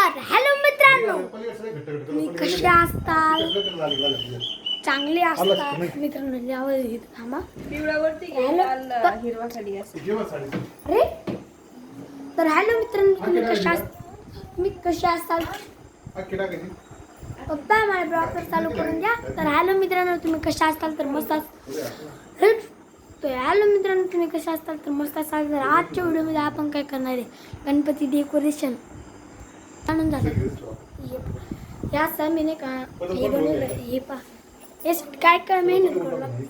तर हॅलो मित्रांनो, तुम्ही कसे असताल? चांगले असतात मित्रांनो. आवाज येत थांबा. अरे तर हॅलो मित्रांनो, तुम्ही कसे असताल? पप्पा मला ब्लॉगर चालू करून द्या. तर हॅलो मित्रांनो, तुम्ही कसे असताल? तर मस्त तर हॅलो मित्रांनो, तुम्ही कसे असताल? तर मस्त असाल. तर आजच्या व्हिडिओमध्ये आपण काय करणार आहे, गणपती डेकोरेशन आणून झालं. या समीने का हे बनवलं, हे पहा, हे काय काय मेहनत करावं लागते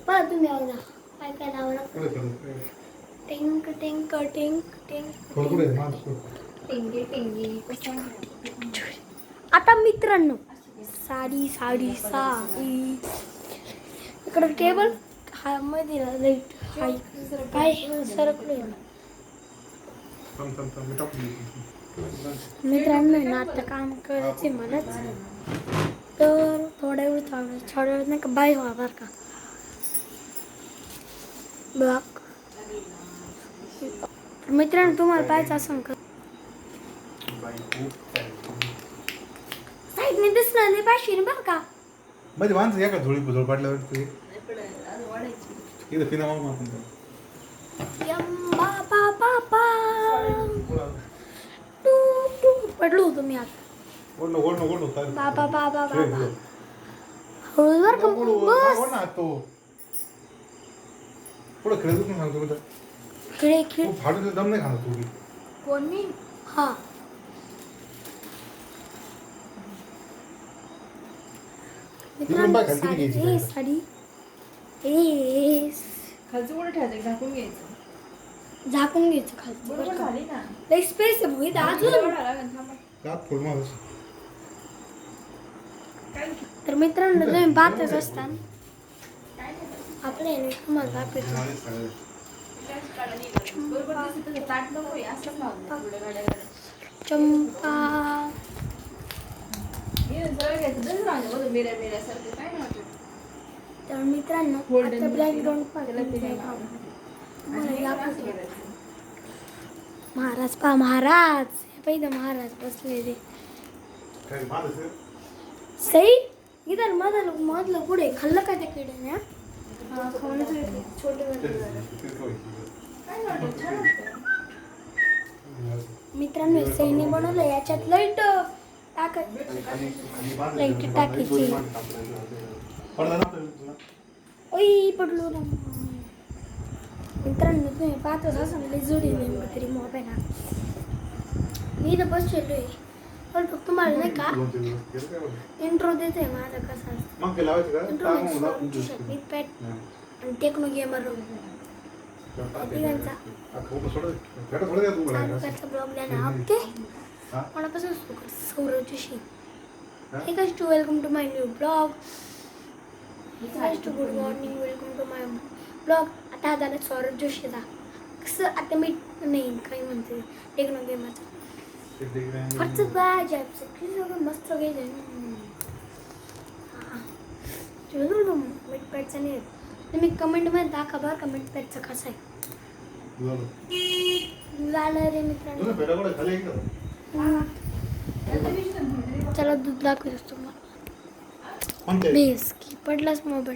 पहा तुम्ही. आवडा काय काय लावावं लागतं. टिंक टिंक टिंक टिंक आता मित्रांनो, साडी साडी साडी इकडं टेबल हा मध्ये लाईट हाय काय सरकलोय मित्रांनो ना. आता काम करायचे मलाच, तर थोड्या वेळ थोड्या वेळ नाही का बाय व्हा बरं का. बघ मित्रांनो, तुम्हाला पाहायचं असं का साईडने दिसणार नाही पाहिजे बरं का. मध्ये माणसं या का धुळी भुजळ पाडल्यावर ते इथं पिना मामा यम्बा बाबा टू टू पडलो होतो मी आता. ओढणं बाबा बाबा बाबा हळू बर का. बस ना तो पुढं खेळतच नाही सांगतो मी. खेळ खेळ फाडून दम नाही खाणार तू. कोण मी? हा मित्रांनो, साडी साडी खालचं कुठे ठेवायचं? झाकून घ्यायचं. झाकून घ्यायचं खालचं बरोबर बरं का. झाली ना. लई स्पेस आहे भुईत अजून. का फुल मारस तर मित्रांनो, तुम्ही पाहतच असताना आपल्या याने तुम्हाला दाखवतो. चंपा तर मित्रांनो, आता बॅकग्राऊंड महाराज पहा. महाराज पहिलं महाराज बसलेले सई इधर मधलं पुढे खाल्लं का त्या किड्याने? मित्रांनो, सईने बनवलं. याच्यात लाईट टाकायची. ओय पडलो ना मित्रांनो. तुम्ही पाहतच असं लई जोडी नेमकं तरी मोबाईल हा. मी इथं बसलेलो आहे, पण फक्त मला नाही का इंट्रो देते माझा कसा आणि टेक्नो गेमर तिघांचा ब्लॉग लिहा. ओके, कोणापासून Saurav Joshi. Hey guys to welcome to my new blog. Guys to good morning, welcome to my blog. आता हा झाला सौरव जोशीचा. कसं आता मी नाही काही म्हणते टेक्नो गेमरचा खर्च बाय मस्त गेले. मीट पॅडचा नाही. तुम्ही कमेंटमध्ये दाखवा बरं का मीट पॅडचं कसं आहे. झालं रे मित्रांनो. चला दूध दाखवतो तुम्हाला. बेस की पडलाच मोबाईल.